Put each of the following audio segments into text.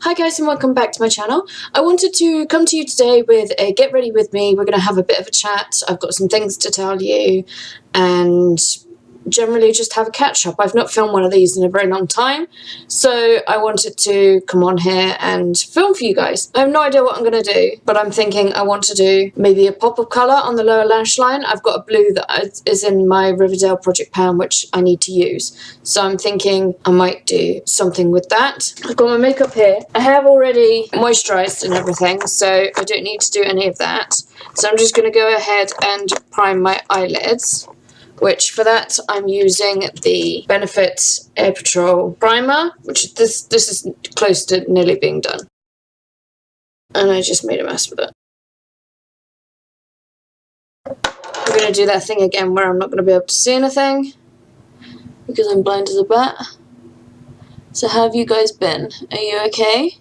Hi guys and welcome back to my channel. I wanted to come to you today with a get ready with me. We're going to have a bit of a chat. I've got some things to tell you and generally just have a catch up. I've not filmed one of these in a very long time, so I wanted to come on here and film for you guys. I have no idea what I'm going to do, but I'm thinking I want to do maybe a pop of colour on the lower lash line. I've got a blue that is in my Riverdale project pan which I need to use, so I'm thinking I might do something with that. I've got my makeup here. I have already moisturised and everything, so I don't need to do any of that. So I'm just going to go ahead and prime my eyelids, which for that I'm using the Benefit Air Patrol primer, which this is close to nearly being done. And I just made a mess with it. I'm going to do that thing again where I'm not going to be able to see anything because I'm blind as a bat. So how have you guys been? Are you okay?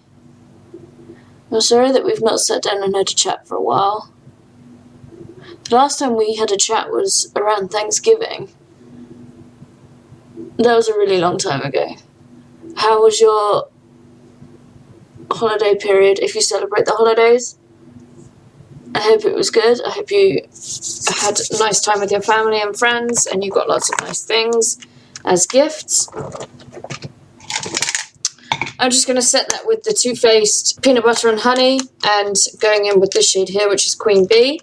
I'm sorry that we've not sat down and had a chat for a while. The last time we had a chat was around Thanksgiving. That was a really long time ago. How was your holiday period, if you celebrate the holidays? I hope it was good. I hope you had a nice time with your family and friends and you got lots of nice things as gifts. I'm just going to set that with the Too Faced Peanut Butter and Honey and going in with this shade here, which is Queen Bee.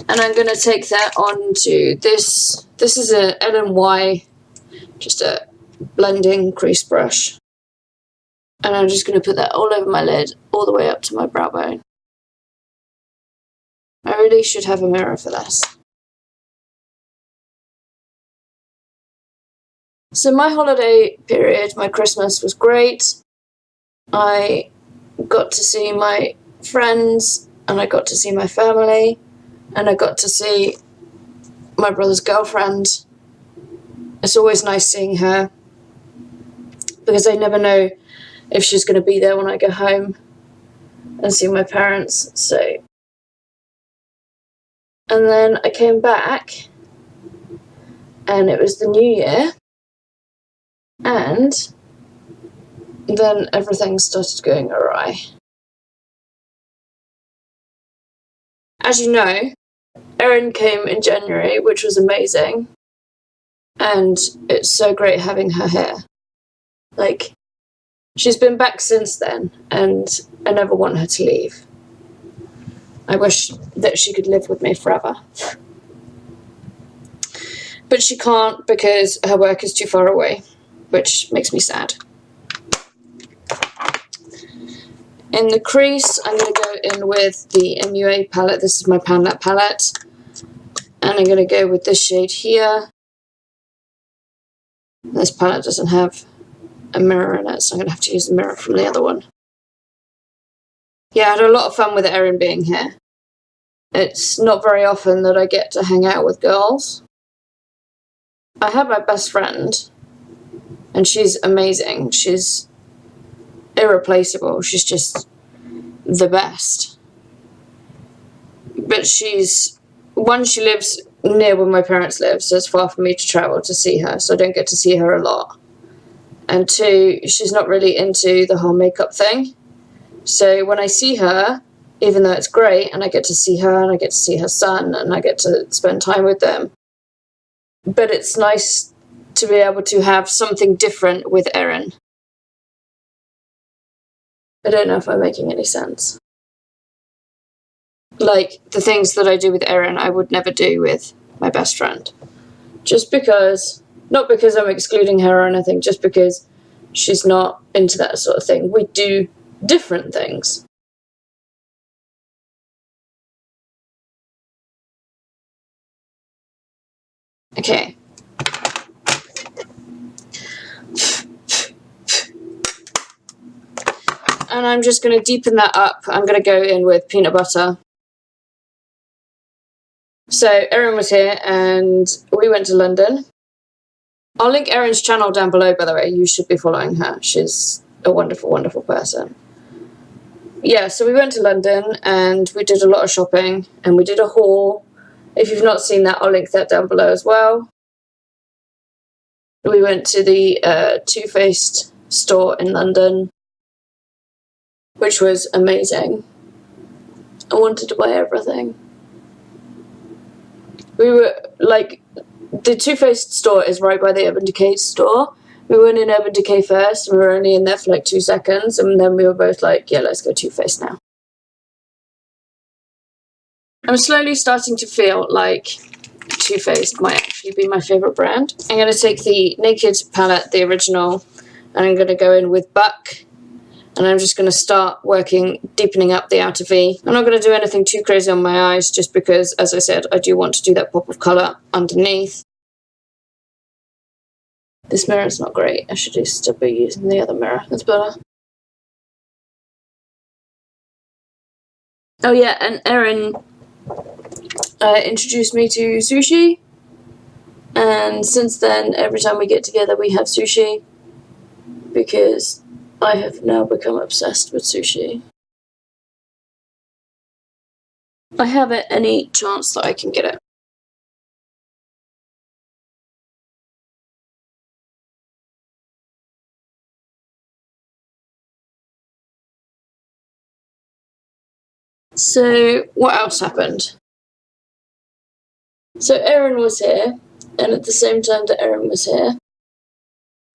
And I'm going to take that on to this. This is a LNY, just a blending crease brush. And I'm just going to put that all over my lid, all the way up to my brow bone. I really should have a mirror for this. So my holiday period, my Christmas, was great. I got to see my friends and I got to see my family. And I got to see my brother's girlfriend. It's always nice seeing her because I never know if she's going to be there when I go home and see my parents. So, and then I came back and it was the new year and then everything started going awry. As you know, Erin came in January, which was amazing, and it's so great having her here. Like, she's been back since then, and I never want her to leave. I wish that she could live with me forever. But she can't because her work is too far away, which makes me sad. In the crease, I'm going to go in with the MUA palette. This is my Pan That palette. And I'm going to go with this shade here. This palette doesn't have a mirror in it, so I'm going to have to use the mirror from the other one. Yeah, I had a lot of fun with Erin being here. It's not very often that I get to hang out with girls. I have my best friend, and she's amazing. She's irreplaceable. She's just the best. But she lives near where my parents live, so it's far for me to travel to see her, so I don't get to see her a lot. And two, she's not really into the whole makeup thing. So when I see her, even though it's great, and I get to see her, and I get to see her son, and I get to spend time with them, but it's nice to be able to have something different with Erin. I don't know if I'm making any sense. Like, the things that I do with Erin, I would never do with my best friend. Just because, not because I'm excluding her or anything, just because she's not into that sort of thing. We do different things. Okay. And I'm just going to deepen that up. I'm going to go in with peanut butter. So Erin was here and we went to London. I'll link Erin's channel down below, by the way. You should be following her. She's a wonderful, wonderful person. Yeah, so we went to London and we did a lot of shopping and we did a haul. If you've not seen that, I'll link that down below as well. We went to the Too Faced store in London. which was amazing. I wanted to buy everything. We were like, the Too Faced store is right by the Urban Decay store. We went in Urban Decay first, and we were only in there for like 2 seconds, and then we were both like, yeah, let's go Too Faced now. I'm slowly starting to feel like Too Faced might actually be my favourite brand. I'm going to take the Naked palette, the original, and I'm going to go in with Buck. And I'm just going to start deepening up the outer V. I'm not going to do anything too crazy on my eyes, just because, as I said, I do want to do that pop of colour underneath. This mirror's not great. I should just be using the other mirror. That's better. Oh yeah, and Erin introduced me to sushi. And since then, every time we get together, we have sushi. Because I have now become obsessed with sushi. I have it any chance that I can get it. So, what else happened? So Erin was here, and at the same time that Erin was here,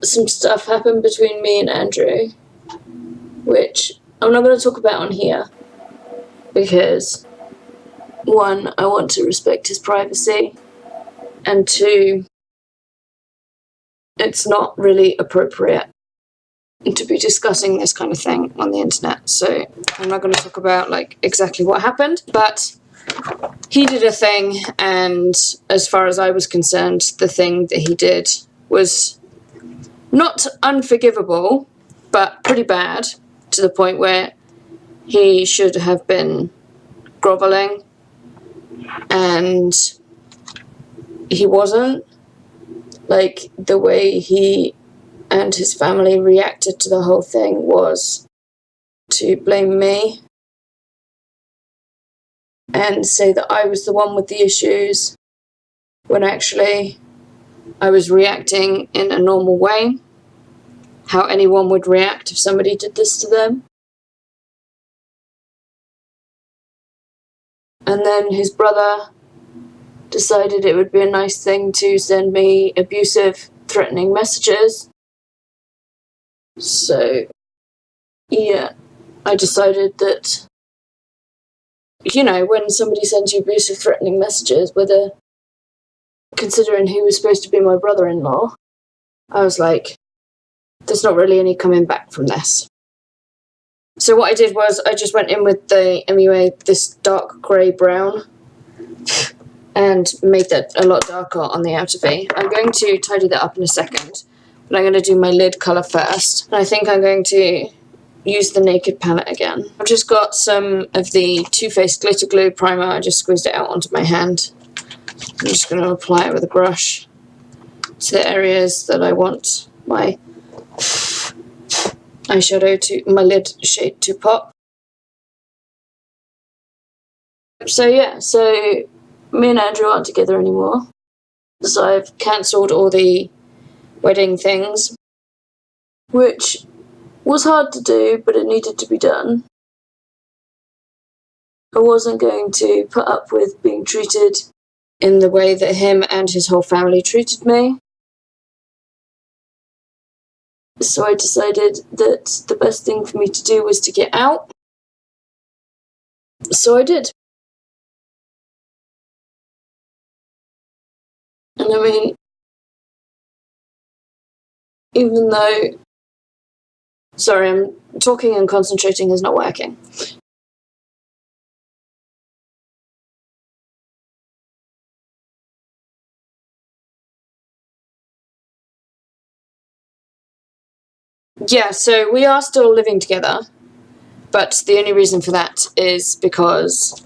some stuff happened between me and Andrew, which I'm not going to talk about on here, because 1, I want to respect his privacy, and 2, it's not really appropriate to be discussing this kind of thing on the internet, so I'm not going to talk about like exactly what happened, but he did a thing, and as far as I was concerned, the thing that he did was not unforgivable, but pretty bad, to the point where he should have been grovelling, and he wasn't. Like, the way he and his family reacted to the whole thing was to blame me and say that I was the one with the issues, when actually I was reacting in a normal way, how anyone would react if somebody did this to them. And then his brother decided it would be a nice thing to send me abusive, threatening messages. So, yeah, I decided that, you know, when somebody sends you abusive, threatening messages, considering he was supposed to be my brother-in-law, I was like, there's not really any coming back from this. So what I did was I just went in with the MUA, this dark grey brown, and made that a lot darker on the outer V. I'm going to tidy that up in a second, but I'm going to do my lid colour first. And I think I'm going to use the Naked palette again. I've just got some of the Too Faced glitter glue primer. I just squeezed it out onto my hand. I'm just going to apply it with a brush to the areas that I want my eyeshadow my lid shade to pop. So yeah, so me and Andrew aren't together anymore. So I've cancelled all the wedding things, which was hard to do, but it needed to be done. I wasn't going to put up with being treated in the way that him and his whole family treated me. So I decided that the best thing for me to do was to get out. So I did. And I mean, even though... Sorry, I'm talking and concentrating is not working. Yeah, so we are still living together, but the only reason for that is because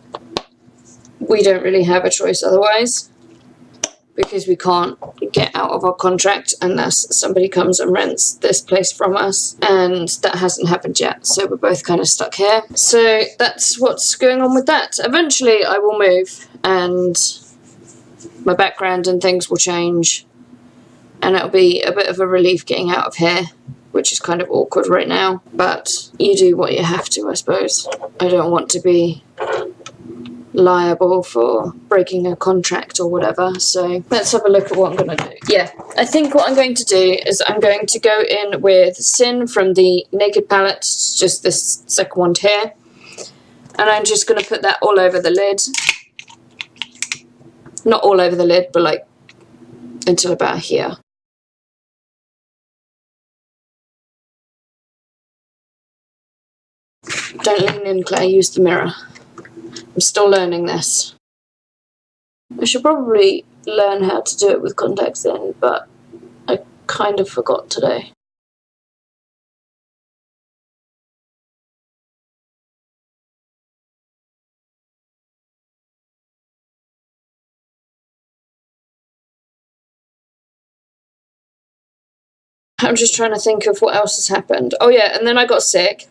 we don't really have a choice otherwise, because we can't get out of our contract unless somebody comes and rents this place from us, and that hasn't happened yet, so we're both kind of stuck here. So that's what's going on with that. Eventually I will move, and my background and things will change, and it'll be a bit of a relief getting out of here. which is kind of awkward right now, but you do what you have to, I suppose. I don't want to be liable for breaking a contract or whatever, so let's have a look at what I'm going to do. Yeah, I think what I'm going to do is I'm going to go in with Sin from the Naked palette, just this second one here, and I'm just going to put that all over the lid. Not all over the lid, but like until about here. Don't lean in, Claire, use the mirror. I'm still learning this. I should probably learn how to do it with contacts in, but I kind of forgot today. I'm just trying to think of what else has happened. Oh yeah, and then I got sick.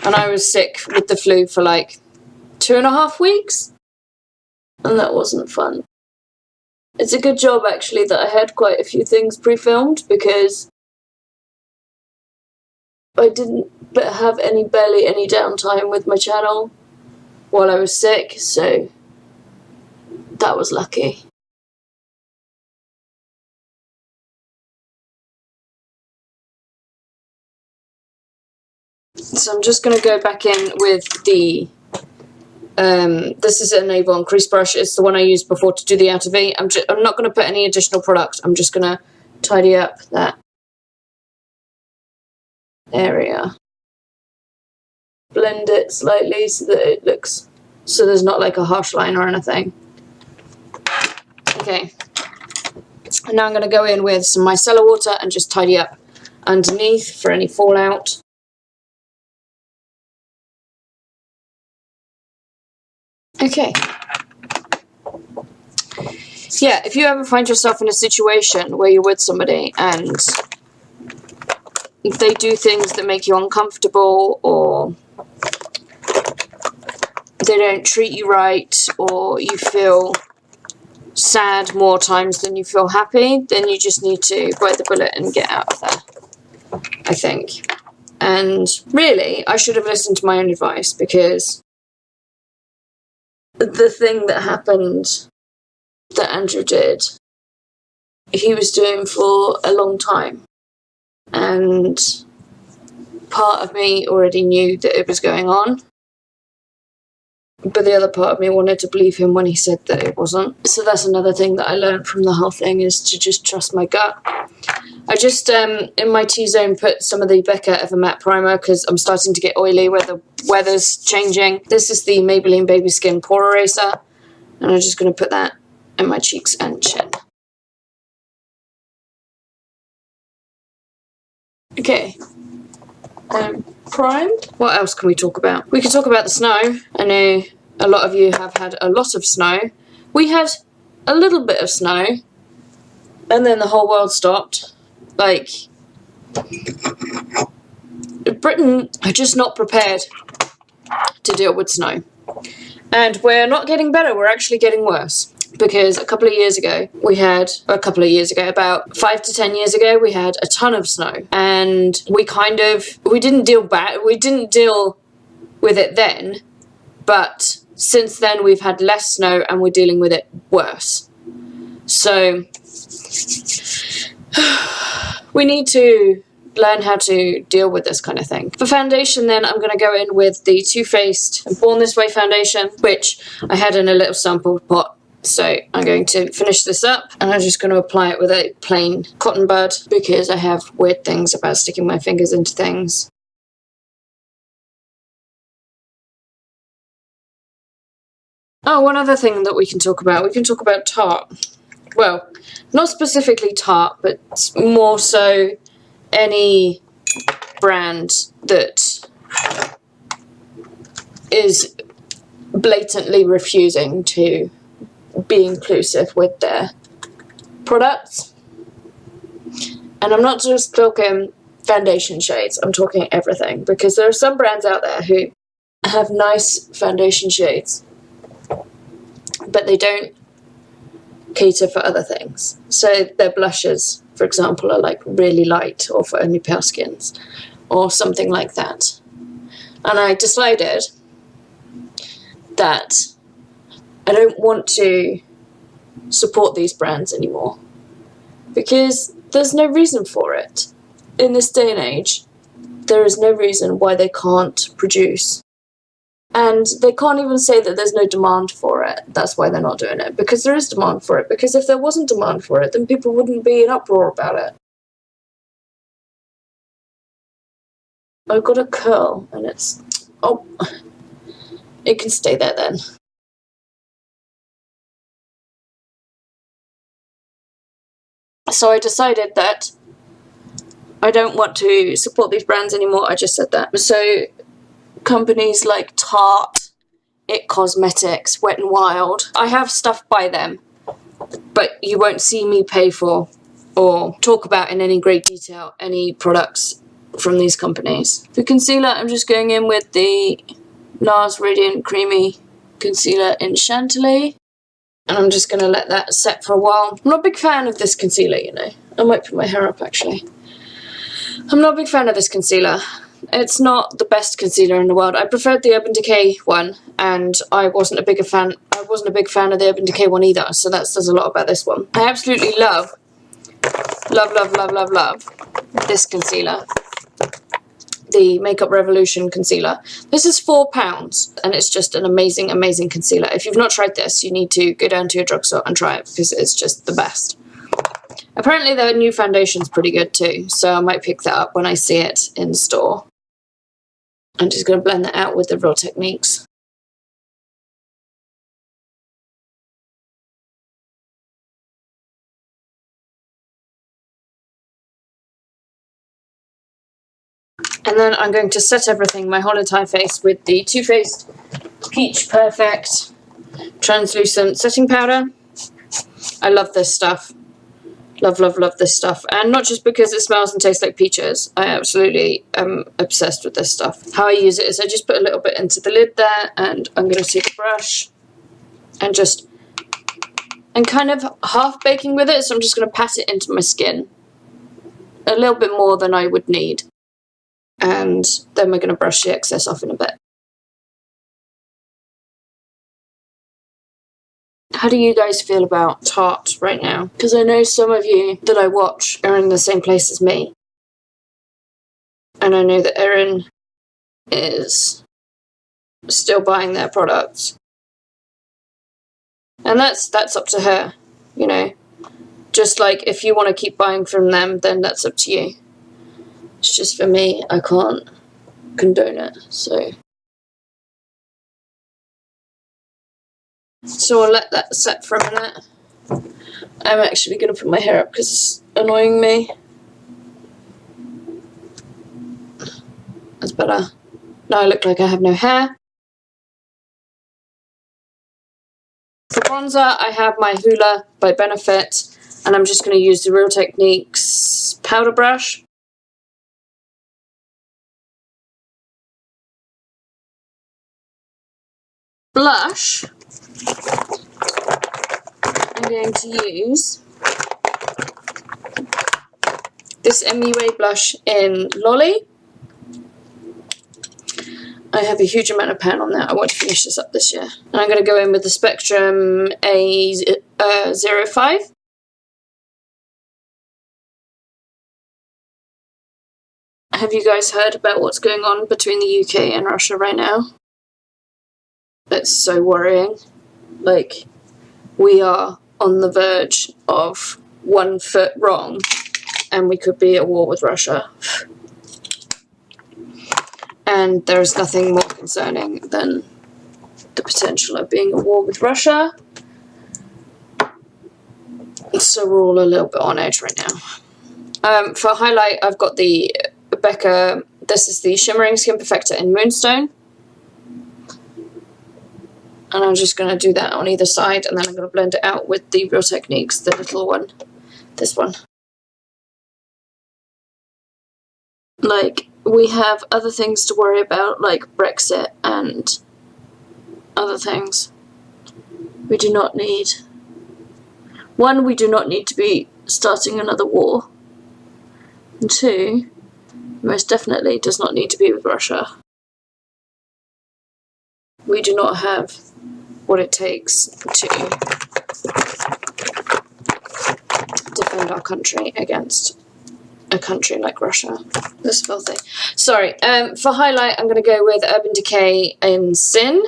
And I was sick with the flu for like 2.5 weeks. And that wasn't fun. It's a good job actually that I had quite a few things pre-filmed, because I didn't have barely any downtime with my channel while I was sick, so that was lucky. So I'm just going to go back in with the, this is an Avon crease brush. It's the one I used before to do the outer V. I'm not going to put any additional product. I'm just going to tidy up that area. Blend it slightly so that it looks, so there's not like a harsh line or anything. Okay. And now I'm going to go in with some micellar water and just tidy up underneath for any fallout. Okay. So yeah, if you ever find yourself in a situation where you're with somebody and if they do things that make you uncomfortable, or they don't treat you right, or you feel sad more times than you feel happy, then you just need to bite the bullet and get out of there, I think. And really, I should have listened to my own advice, because the thing that happened that Andrew did, he was doing for a long time. And part of me already knew that it was going on, but the other part of me wanted to believe him when he said that it wasn't. So that's another thing that I learned from the whole thing, is to just trust my gut. I just, in my T-zone, put some of the Becca Ever Matte Primer, because I'm starting to get oily where the weather's changing. This is the Maybelline Baby Skin Pore Eraser, and I'm just going to put that in my cheeks and chin. Okay. Primed. What else can we talk about? We could talk about the snow. I know a lot of you have had a lot of snow. We had a little bit of snow, and then the whole world stopped. Like, Britain are just not prepared to deal with snow. And we're not getting better, we're actually getting worse. Because about 5 to 10 years ago, we had a ton of snow. And we didn't deal with it then, but since then we've had less snow and we're dealing with it worse. So we need to learn how to deal with this kind of thing. For foundation then, I'm going to go in with the Too Faced Born This Way foundation, which I had in a little sample pot. So I'm going to finish this up, and I'm just going to apply it with a plain cotton bud, because I have weird things about sticking my fingers into things. Oh, one other thing that we can talk about Tarte. Well, not specifically Tarte, but more so any brand that is blatantly refusing to be inclusive with their products. And I'm not just talking foundation shades, I'm talking everything, because there are some brands out there who have nice foundation shades, but they don't cater for other things. So their blushes for example, are like really light or for only pale skins or something like that. And I decided that I don't want to support these brands anymore because there's no reason for it. In this day and age, there is no reason why they can't produce. And they can't even say that there's no demand for it. That's why they're not doing it, because there is demand for it. Because if there wasn't demand for it, then people wouldn't be in uproar about it. I've got a curl, and it's... oh, it can stay there then. So I decided that I don't want to support these brands anymore. I just said that. So companies like Tarte, It Cosmetics, Wet n Wild, I have stuff by them, but you won't see me pay for or talk about in any great detail any products from these companies. For concealer, I'm just going in with the NARS Radiant Creamy Concealer in Chantilly, and I'm just going to let that set for a while. I'm not a big fan of this concealer, you know. I might put my hair up, actually. I'm not a big fan of this concealer. It's not the best concealer in the world. I preferred the Urban Decay one, and I wasn't a big fan of the Urban Decay one either, so that says a lot about this one. I absolutely love this concealer. The Makeup Revolution concealer. This is £4, and it's just an amazing, amazing concealer. If you've not tried this, you need to go down to your drugstore and try it, because it's just the best. Apparently their new foundation's pretty good too, so I might pick that up when I see it in store. I'm just going to blend that out with the Real Techniques. And then I'm going to set everything, my whole entire face, with the Too Faced Peach Perfect Translucent Setting Powder. I love this stuff. Love, love, love this stuff. And not just because it smells and tastes like peaches. I absolutely am obsessed with this stuff. How I use it is I just put a little bit into the lid there, and I'm going to take a brush and just... I'm kind of half baking with it, so I'm just going to pat it into my skin. A little bit more than I would need. And then we're going to brush the excess off in a bit. How do you guys feel about Tarte right now? Because I know some of you that I watch are in the same place as me. And I know that Erin is still buying their products. And that's up to her, you know. Just like if you want to keep buying from them, then that's up to you. It's just for me, I can't condone it, so I'll let that set for a minute. I'm actually going to put my hair up because it's annoying me. That's better. Now I look like I have no hair. For bronzer, I have my Hoola by Benefit, and I'm just going to use the Real Techniques powder brush. Blush, I'm going to use this MUA blush in Lolly. I have a huge amount of pan on that. I want to finish this up this year. And I'm going to go in with the Spectrum A05. Have you guys heard about what's going on between the UK and Russia right now? It's so worrying. Like, we are on the verge of 1 foot wrong, and we could be at war with Russia. And there's nothing more concerning than the potential of being at war with Russia. So we're all a little bit on edge right now. For highlight, I've got the Becca, this is the Shimmering Skin Perfector in Moonstone. And I'm just going to do that on either side, and then I'm going to blend it out with the Real Techniques, the little one, this one. Like, we have other things to worry about, like Brexit and other things. We do not need... One, we do not need to be starting another war. And 2, most definitely does not need to be with Russia. We do not have what it takes to defend our country against a country like Russia. This is filthy. Sorry, for highlight, I'm going to go with Urban Decay and Sin.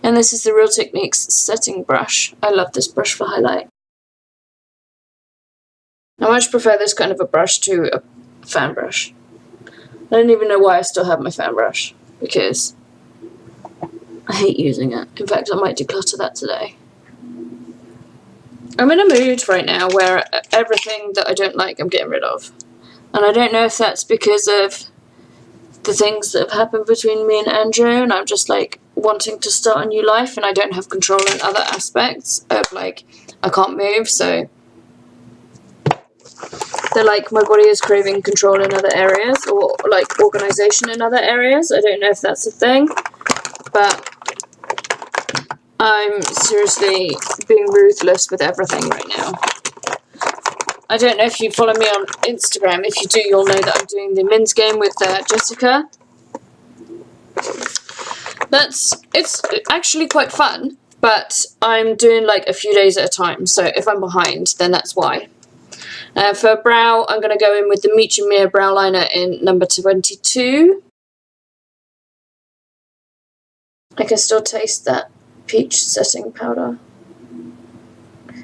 And this is the Real Techniques setting brush. I love this brush for highlight. I much prefer this kind of a brush to a fan brush. I don't even know why I still have my fan brush, because I hate using it. In fact, I might declutter that today. I'm in a mood right now where everything that I don't like I'm getting rid of. And I don't know if that's because of the things that have happened between me and Andrew, and I'm just like wanting to start a new life and I don't have control in other aspects of, like, I can't move, so they're like, my body is craving control in other areas, or like organisation in other areas. I don't know if that's a thing, but I'm seriously being ruthless with everything right now. I don't know if you follow me on Instagram. If you do, you'll know that I'm doing the men's game with Jessica. It's actually quite fun, but I'm doing like a few days at a time, so if I'm behind, then that's why. For brow, I'm going to go in with the Meet Your Mere brow liner in number 22. I can still taste that peach setting powder.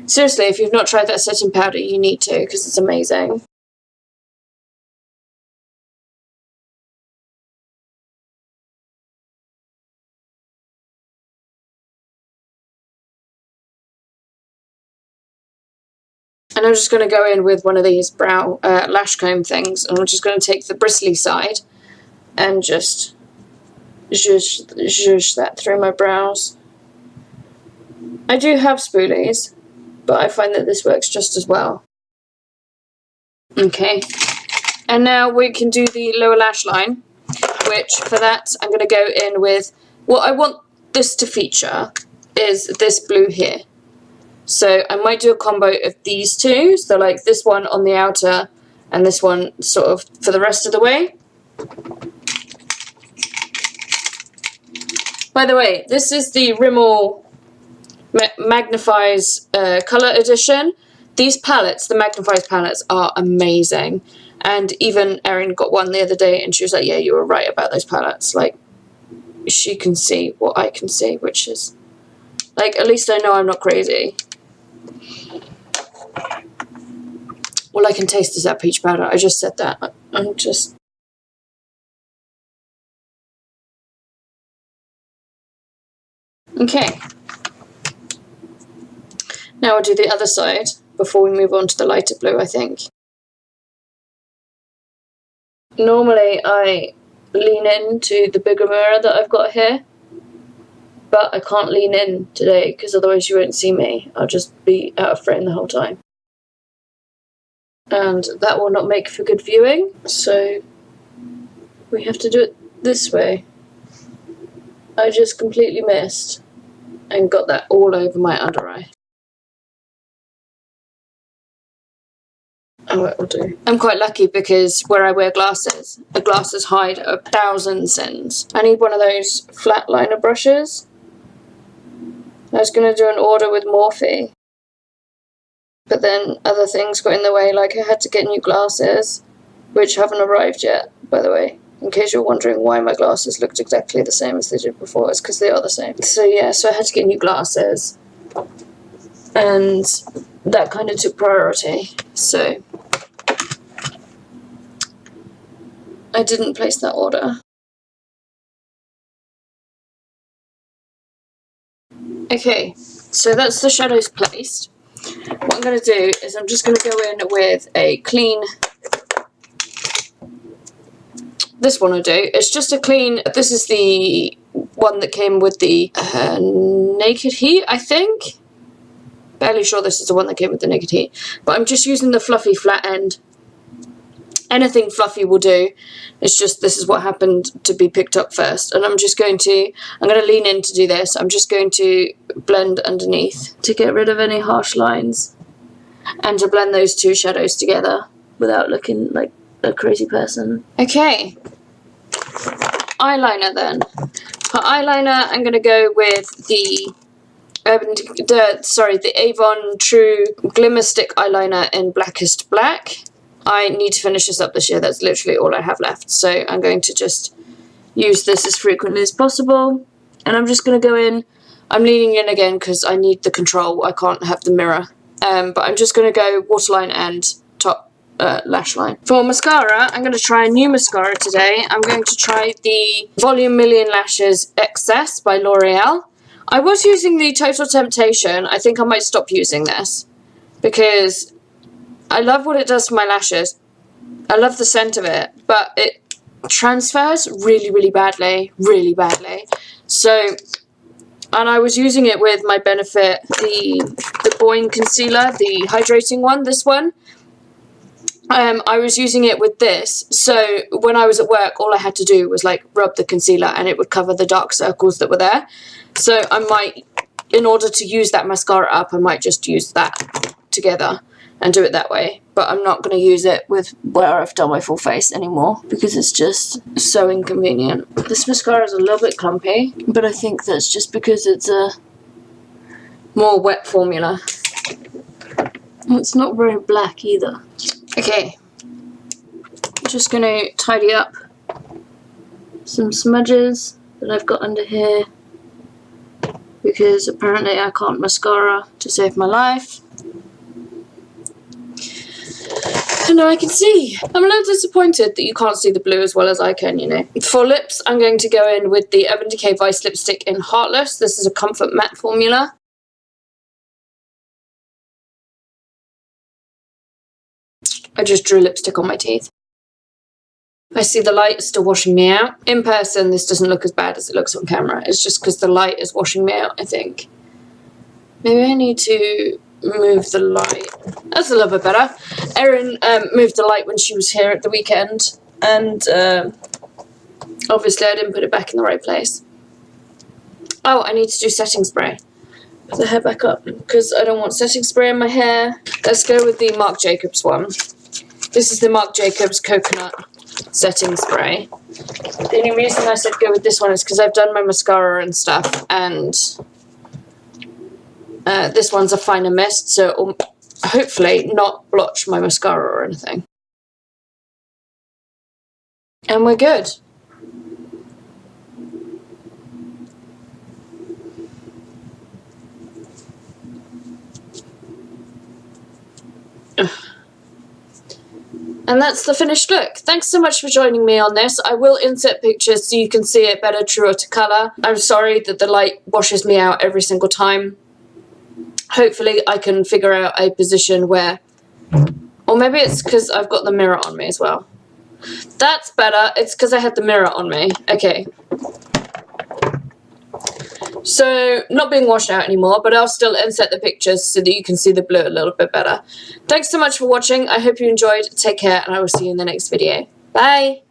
Seriously, if you've not tried that setting powder, you need to, because it's amazing. And I'm just going to go in with one of these brow lash comb things, and I'm just going to take the bristly side and just zhuzh that through my brows. I do have spoolies, but I find that this works just as well. Okay, and now we can do the lower lash line, which for that I'm going to go in with, what I want this to feature is this blue here. So I might do a combo of these two, so like this one on the outer and this one sort of for the rest of the way. By the way, this is the Rimmel Magnifies Colour Edition. These palettes, the Magnifies palettes, are amazing. And even Erin got one the other day and she was like, yeah, you were right about those palettes. Like, she can see what I can see, which is, like, at least I know I'm not crazy. All I can taste is that peach powder. I just said that. I'm just... Okay. Now we'll do the other side before we move on to the lighter blue, I think. Normally I lean into the bigger mirror that I've got here, but I can't lean in today because otherwise you won't see me. I'll just be out of frame the whole time. And that will not make for good viewing, so we have to do it this way. I just completely missed and got that all over my under eye. Oh, it will do. I'm quite lucky because where I wear glasses, the glasses hide 1,000 sins. I need one of those flat liner brushes. I was going to do an order with Morphe, but then other things got in the way, like I had to get new glasses, which haven't arrived yet, by the way. In case you're wondering why my glasses looked exactly the same as they did before, it's because they are the same. So yeah, so I had to get new glasses, and that kind of took priority, so I didn't place that order. Okay, so that's the shadows placed. What I'm going to do is I'm just going to go in with a clean... This one I do. It's just a clean... This is the one that came with the Naked Heat, I think. Barely sure this is the one that came with the Naked Heat. But I'm just using the fluffy flat end Anything fluffy will do. It's just this is what happened to be picked up first. And I'm going to lean in to do this. I'm just going to blend underneath to get rid of any harsh lines. And to blend those two shadows together without looking like a crazy person. Okay. Eyeliner then. For eyeliner, I'm going to go with the Avon True Glimmer Stick Eyeliner in Blackest Black. I need to finish this up this year. That's literally all I have left. So I'm going to just use this as frequently as possible. And I'm just going to go in. I'm leaning in again because I need the control. I can't have the mirror. But I'm just going to go waterline and top lash line. For mascara, I'm going to try a new mascara today. I'm going to try the Volume Million Lashes Excess by L'Oreal. I was using the Total Temptation. I think I might stop using this because I love what it does for my lashes. I love the scent of it, but it transfers really, really badly. Really badly. So, and I was using it with my Benefit, the Boing Concealer, the hydrating one, this one. I was using it with this, so when I was at work, all I had to do was like rub the concealer and it would cover the dark circles that were there. So I might, in order to use that mascara up, I might just use that together and do it that way. But I'm not going to use it with where I've done my full face anymore because it's just so inconvenient. This mascara is a little bit clumpy, but I think that's just because it's a more wet formula. It's not very black either. Okay, I'm just going to tidy up some smudges that I've got under here because apparently I can't mascara to save my life. And now I can see. I'm a little disappointed that you can't see the blue as well as I can, you know. For lips, I'm going to go in with the Urban Decay Vice Lipstick in Heartless. This is a Comfort Matte formula. I just drew lipstick on my teeth. I see the light is still washing me out. In person, this doesn't look as bad as it looks on camera. It's just because the light is washing me out, I think. Maybe I need to move the light. That's a little bit better. Erin moved the light when she was here at the weekend. And obviously I didn't put it back in the right place. Oh, I need to do setting spray. Put the hair back up because I don't want setting spray in my hair. Let's go with the Marc Jacobs one. This is the Marc Jacobs Coconut Setting Spray. The only reason I said go with this one is because I've done my mascara and stuff, and this one's a finer mist, so it will hopefully not blotch my mascara or anything. And we're good. And that's the finished look. Thanks so much for joining me on this. I will insert pictures so you can see it better, truer to colour. I'm sorry that the light washes me out every single time. Hopefully I can figure out a position where... Or maybe it's because I've got the mirror on me as well. That's better. It's because I had the mirror on me. Okay. So, not being washed out anymore, but I'll still insert the pictures so that you can see the blue a little bit better. Thanks so much for watching. I hope you enjoyed. Take care, and I will see you in the next video. Bye!